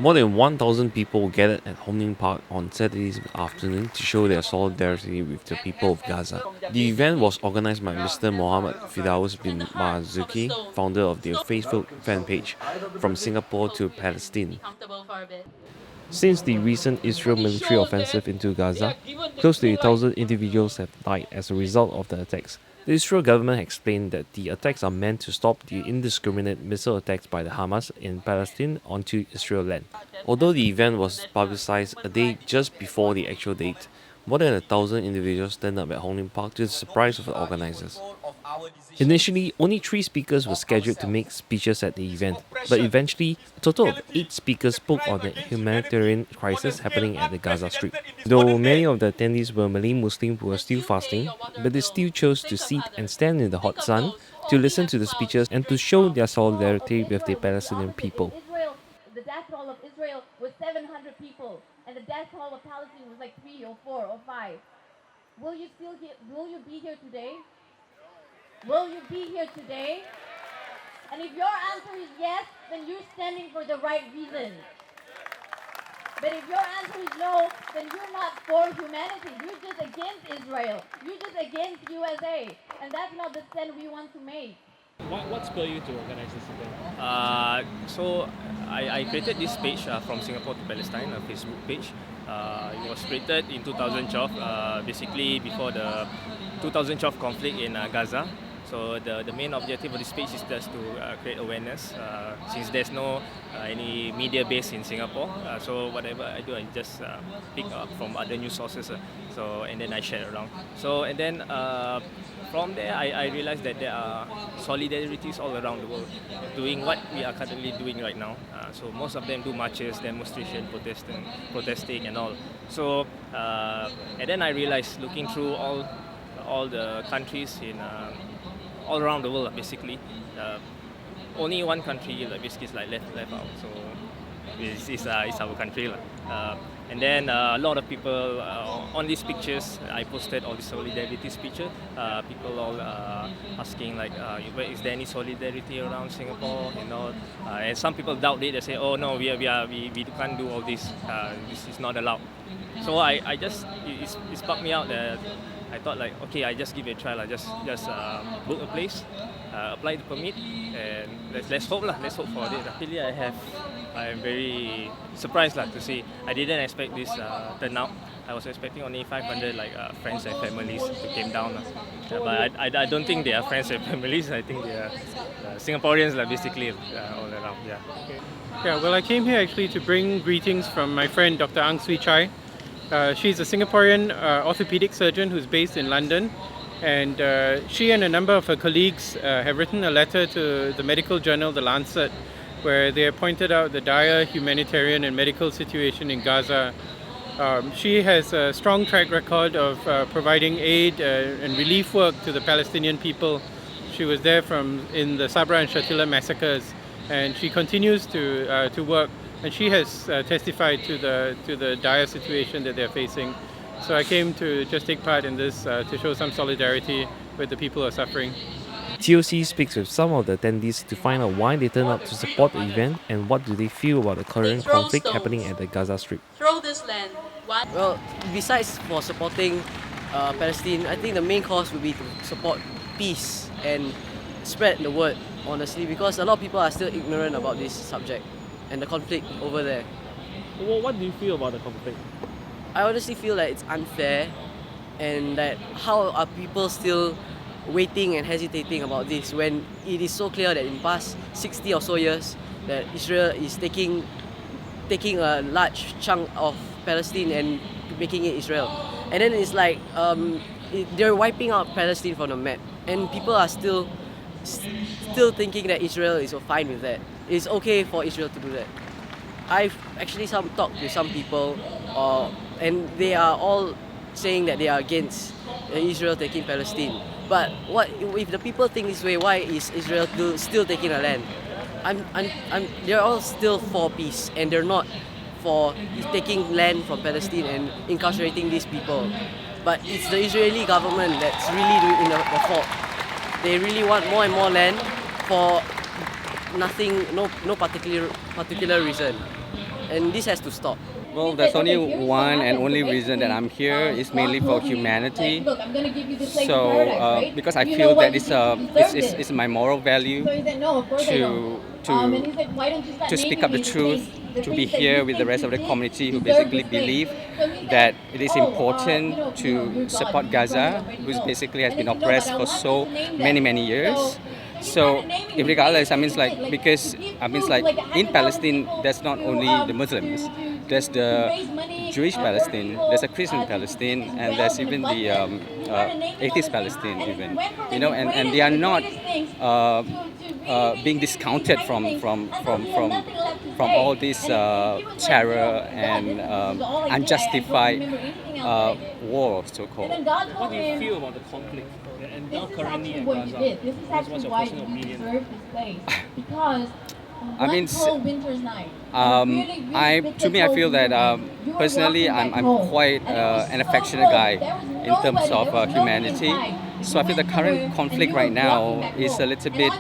More than 1,000 people gathered at Hong Lim Park on Saturday afternoon to show their solidarity with the people of Gaza. The event was organized by Mr. Mohammed Firdaus bin Marzuki, founder of the Facebook fan page From Singapore to Palestine. Since the recent Israel military offensive into Gaza, close to 1,000 individuals have died as a result of the attacks. The Israel government explained that the attacks are meant to stop the indiscriminate missile attacks by the Hamas in Palestine onto Israel land. Although the event was publicized a day just before the actual date, more than 1,000 individuals turned up at Hong Lim Park to the surprise of the organizers. Initially, only 3 speakers were scheduled to make speeches at the event, but eventually, a total of 8 speakers spoke on the humanitarian crisis happening at the Gaza Strip. Though many of the attendees were Malay Muslims who were still fasting, but they still chose to sit and stand in the hot sun to listen to the speeches and to show their solidarity with the Palestinian people. The death toll of Israel was 700 people, and the death toll of Palestine was like 3 or 4 or 5. Will you be here today? Will you be here today? And if your answer is yes, then you're standing for the right reason. But if your answer is no, then you're not for humanity. You're just against Israel. You're just against USA. And that's not the stand we want to make. What spurred you to organize this event? I created this page From Singapore to Palestine, a Facebook page. It was created in 2012, basically before the 2012 conflict in Gaza. So the main objective of this page is just to create awareness, since there's no any media base in Singapore. So whatever I do, I just pick up from other news sources. And then I share around. From there, I realized that there are solidarities all around the world doing what we are currently doing right now. So most of them do marches, demonstration, protesting and all. And then I realized, looking through all the countries in all around the world, basically, only one country basically is left out. So it's our country. And then a lot of people on these pictures, I posted all these solidarity pictures. People all asking is there any solidarity around Singapore? And some people doubt it. They say, oh no, we can't do all this. This is not allowed. So I just it sparked me out that I thought okay, I just give it a try. Just book a place, apply the permit, and let's hope Let's hope for it. Really, I am very surprised to see. I didn't expect this turnout. I was expecting only 500 friends and families who came down. But I don't think they are friends and families. I think they are Singaporeans basically all around. Yeah. Okay. Yeah, well, I came here actually to bring greetings from my friend Dr. Ang Swee Chai. She's a Singaporean orthopedic surgeon who's based in London, and she and a number of her colleagues have written a letter to the medical journal The Lancet, where they have pointed out the dire humanitarian and medical situation in Gaza. She has a strong track record of providing aid and relief work to the Palestinian people. She was there in the Sabra and Shatila massacres, and she continues to work. And she has testified to the dire situation that they're facing. So I came to just take part in this to show some solidarity with the people who are suffering. TOC speaks with some of the attendees to find out why they turned up to support the event and what do they feel about the current conflict happening at the Gaza Strip. Throw this land. What? Well, besides for supporting Palestine, I think the main cause would be to support peace and spread the word, honestly, because a lot of people are still ignorant about this subject and the conflict over there. Well, what do you feel about the conflict? I honestly feel like it's unfair, and that how are people still waiting and hesitating about this when it is so clear that in the past 60 or so years that Israel is taking a large chunk of Palestine and making it Israel. And then it's they're wiping out Palestine from the map, and people are still thinking that Israel is fine with that. It's okay for Israel to do that. I've actually talked to some people, and they are all saying that they are against Israel taking Palestine. But what if the people think this way? Why is Israel still taking the land? They're all still for peace, and they're not for taking land from Palestine and incarcerating these people. But it's the Israeli government that's really doing the fault. They really want more and more land for nothing, no particular reason. and this has to stop. Well, there's only one and only reason that I'm here is mainly for humanity. So, because I feel that it's my moral value to speak up the truth, to be here with the rest of the community who basically believe that it is important to support Gaza, who basically has been oppressed for so many years. So, regardless, because in Palestine, there's not only the Muslims, there's the Jewish Palestine, there's a Christian Palestine, and there's even the atheist Palestine, even, and they are not being discounted from all this terror and unjustified war, so-called. What do you feel about the conflict and now currently in Gaza? What's your personal opinion? I mean, I feel that personally, I'm quite an affectionate guy in terms of humanity. So I feel the current conflict right now is a little bit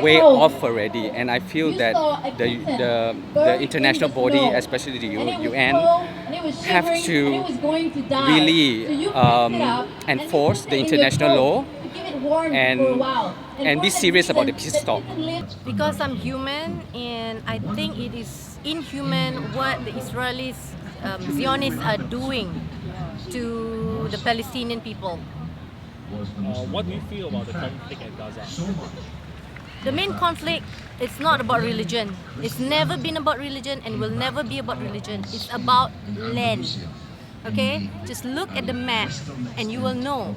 way off already, and I feel that the international body, especially the UN, have to really enforce the international law and be serious about the peace talk. Because I'm human, and I think it is inhuman what the Israelis, Zionists are doing to the Palestinian people. What do you feel about the conflict in Gaza? The main conflict is not about religion. It's never been about religion and will never be about religion. It's about land. Okay? Just look at the map and you will know.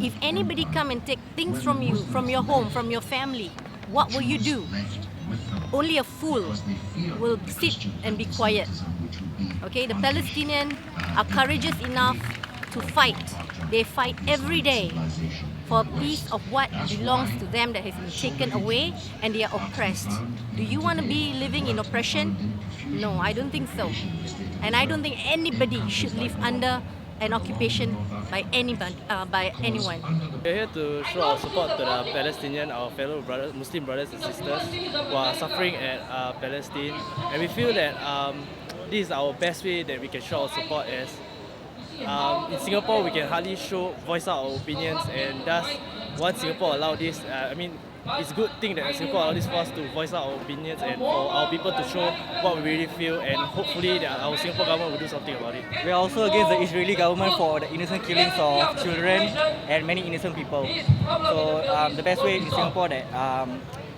If anybody come and take things from you, from your home, from your family, what will you do? Only a fool will sit and be quiet. Okay? The Palestinians are courageous enough to fight. They fight every day for a piece of what belongs to them that has been taken away, and they are oppressed. Do you want to be living in oppression? No, I don't think so. And I don't think anybody should live under an occupation by anybody, by anyone. We're here to show our support to the Palestinian, our fellow brothers, Muslim brothers and sisters who are suffering at Palestine. And we feel that this is our best way that we can show our support as in Singapore, we can hardly voice out our opinions, and thus, once Singapore allow this, it's a good thing that Singapore allow this for us to voice out our opinions and for our people to show what we really feel, and hopefully that our Singapore government will do something about it. We are also against the Israeli government for the innocent killings of children and many innocent people. So the best way in Singapore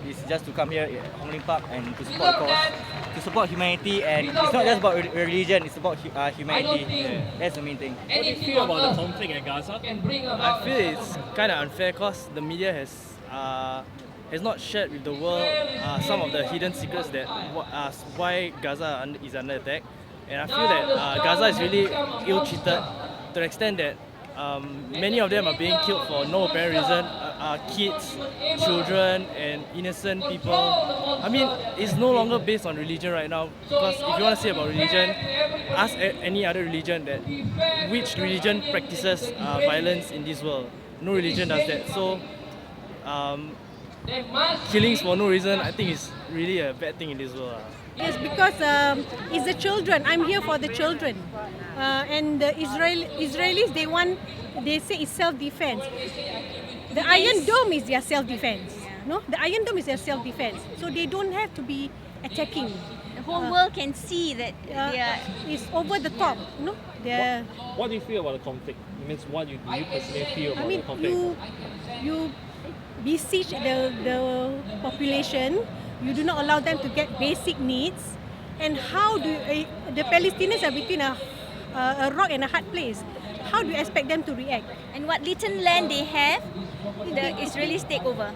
is just to come here at Hong Lim Park and to support the cause, to support humanity, and it's not just about religion, it's about humanity. Yeah. That's the main thing. What do you feel about the conflict in Gaza? I feel it's kind of unfair because the media has not shared with the world some of the hidden secrets that why Gaza is under attack, and I feel that Gaza is really ill-treated to the extent that many of them are being killed for no apparent reason. Kids, children, and innocent people. I mean, it's no longer based on religion right now, because if you want to say about religion, ask any other religion that which religion practices violence in this world. No religion does that. So killings for no reason, I think is really a bad thing in this world. Yes, because it's the children. I'm here for the children, and the Israelis they say it's self-defense. The Iron Dome is their self-defense. No, the Iron Dome is their self-defense. So they don't have to be attacking. The whole world can see that it's over the top. No, what do you feel about the conflict? It means what do you personally feel about the conflict? You besiege the population. You do not allow them to get basic needs. And how do the Palestinians are between a rock and a hard place? How do you expect them to react? And what little land they have, the Israelis take over.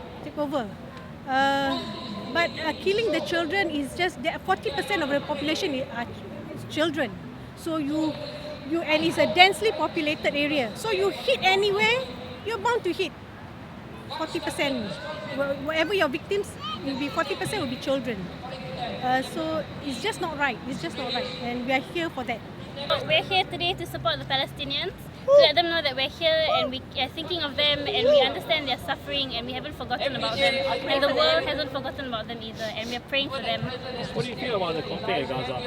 But killing the children is just 40% of the population are children. So and it's a densely populated area. So you hit anywhere, you're bound to hit 40%. Whatever your victims will be, 40% will be children. So it's just not right. It's just not right, and we are here for that. We're here today to support the Palestinians let them know that we're here and we are thinking of them and we understand their suffering and we haven't forgotten about them and the world hasn't forgotten about them either and we're praying for them. What do you feel about the conflict in Gaza?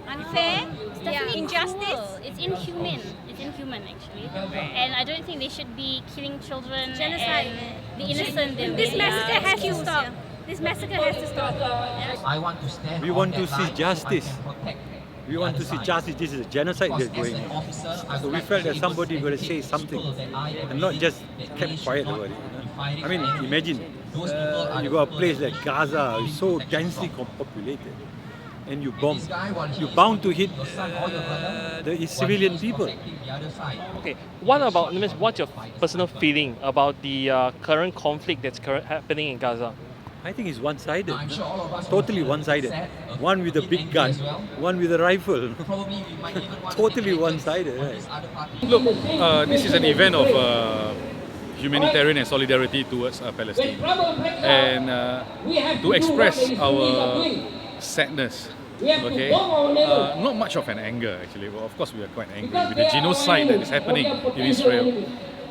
Unfair, It's definitely injustice. cruel. It's inhuman. It's inhuman actually. And I don't think they should be killing children Genocide. and the innocent. This massacre has to stop. This massacre has to stop. We want to see justice. We want to see justice. This is a genocide that's going on. So we felt that somebody would say something and not just kept quiet about it. I mean, imagine you got a place like Gaza, is so densely populated, and you bomb. You're bound to hit the civilian people. Okay, what's your personal feeling about the current conflict that's happening in Gaza? I think it's one-sided, totally one-sided. One with a big gun, one with a rifle. Totally one-sided. Right? Look, this is an event of humanitarian and solidarity towards Palestine, and to express our sadness. Okay, not much of an anger actually. Well, of course we are quite angry with the genocide that is happening in Israel,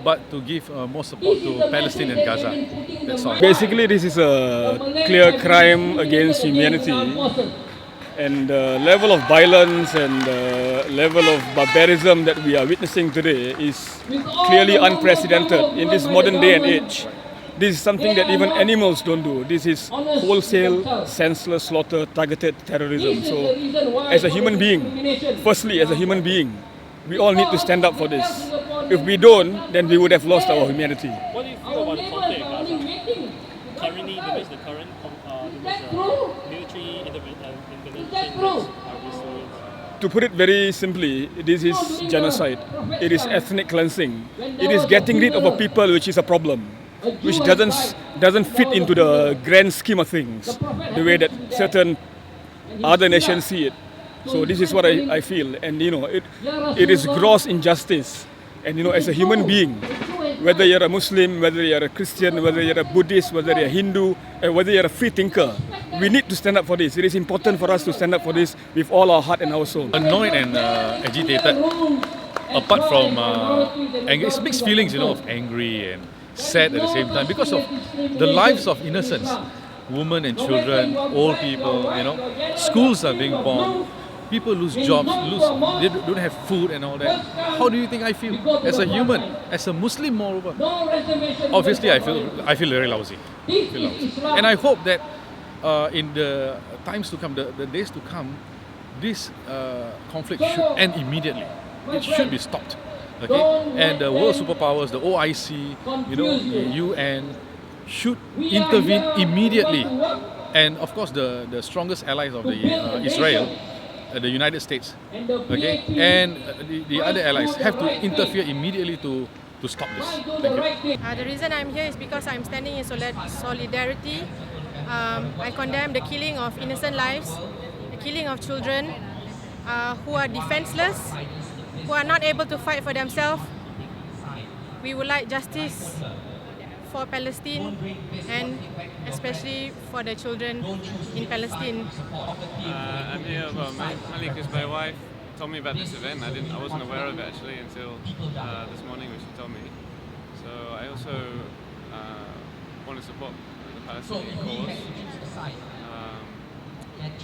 but to give more support to Palestine and Gaza. That's all. Basically, this is a clear crime against humanity, and the level of violence and the level of barbarism that we are witnessing today is clearly unprecedented in this modern day and age. This is something that even animals don't do. This is wholesale, senseless slaughter, targeted terrorism. So, as a human being, firstly, as a human being, we all need to stand up for this. If we don't, then we would have lost our humanity. What do you feel about the conflict in Gaza? Currently, there is the current military intervention that's To put it very simply, this is genocide. It is ethnic cleansing. It is getting rid of a people which is a problem, which doesn't fit into the grand scheme of things, the way that certain other nations see it. So this is what I feel, and it is gross injustice. And as a human being, whether you're a Muslim, whether you're a Christian, whether you're a Buddhist, whether you're a Hindu, and whether you're a free thinker, we need to stand up for this. It is important for us to stand up for this with all our heart and our soul. Annoyed and agitated, apart from anger, it's mixed feelings, of angry and sad at the same time because of the lives of innocents, women and children, old people. Schools are being bombed. People lose jobs, they don't have food and all that. How do you think I feel as a human, as a Muslim moreover? Obviously, I feel very lousy. And I hope that in the times to come, the days to come, this conflict should end immediately. It should be stopped. Okay? And the world superpowers, the OIC, the UN, should intervene immediately. And of course, the strongest allies of Israel, the United States, okay, and the other allies have to interfere immediately to stop this. Thank you. The reason I'm here is because I'm standing in solidarity. I condemn the killing of innocent lives, the killing of children who are defenseless, who are not able to fight for themselves. We would like justice for Palestine and especially for the children in Palestine. I'm here about Malik, because my wife told me about this event. I wasn't aware of it actually until this morning when she told me. So I also want to support the Palestinian cause.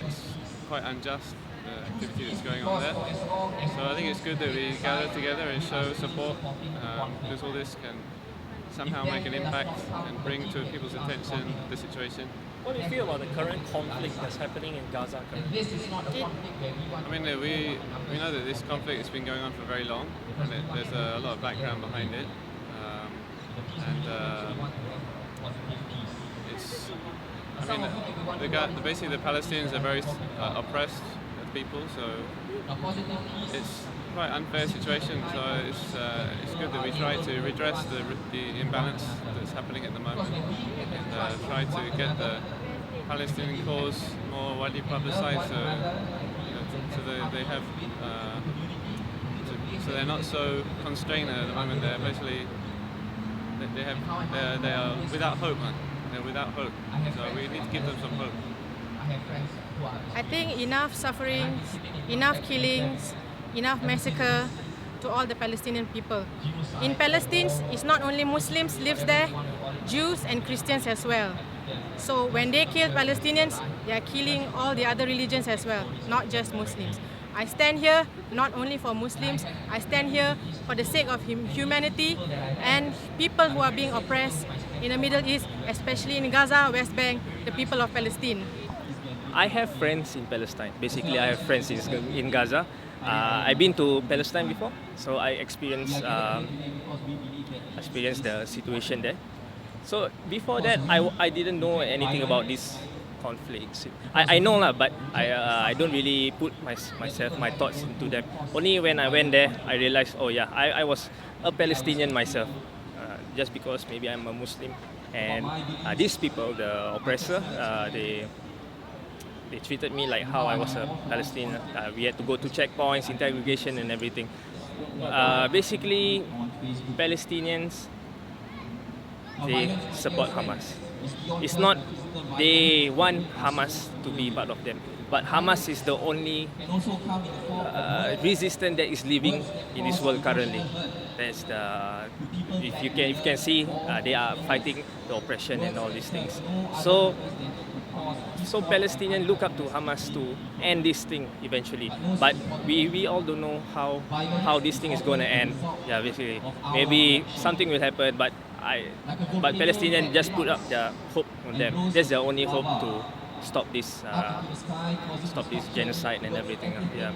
It's quite unjust, the activity that's going on there. So I think it's good that we gather together and show support, because all this can somehow make an impact and bring to people's attention the situation. What do you feel about the current conflict that's happening in Gaza currently? I mean, we know that this conflict has been going on for very long, and there's a lot of background behind it. Basically the Palestinians are very oppressed people, so it's quite unfair situation. So it's good that we try to redress the imbalance that's happening at the moment, and try to get the Palestinian cause more widely publicised, so they have so they're not so constrained at the moment. They're basically they are without hope, man. They're without hope. So we need to give them some hope. I think enough suffering, enough killings, enough massacre. to all the Palestinian people. In Palestine, it's not only Muslims lives there, Jews and Christians as well. So when they kill Palestinians, they are killing all the other religions as well, not just Muslims. I stand here not only for Muslims, I stand here for the sake of humanity and people who are being oppressed in the Middle East, especially in Gaza, West Bank, the people of Palestine. I have friends in Palestine. Basically, I have friends in Gaza. I've been to Palestine before, so I experienced the situation there. So before that, I didn't know anything about this conflicts. I know lah, but I don't really put my thoughts into them. Only when I went there, I realized, oh yeah, I was a Palestinian myself, just because maybe I'm a Muslim, and these people, the oppressor, they treated me like how I was a Palestinian. We had to go to checkpoints, interrogation, and everything. Basically, Palestinians, they support Hamas. It's not they want Hamas to be part of them, but Hamas is the only resistance that is living in this world currently. That's if you can see, they are fighting the oppression and all these things. So Palestinians look up to Hamas to end this thing eventually, but we all don't know how this thing is going to end. Yeah, basically, maybe something will happen, but Palestinians just put up their hope on them. That's their only hope to stop this genocide and everything. Yeah.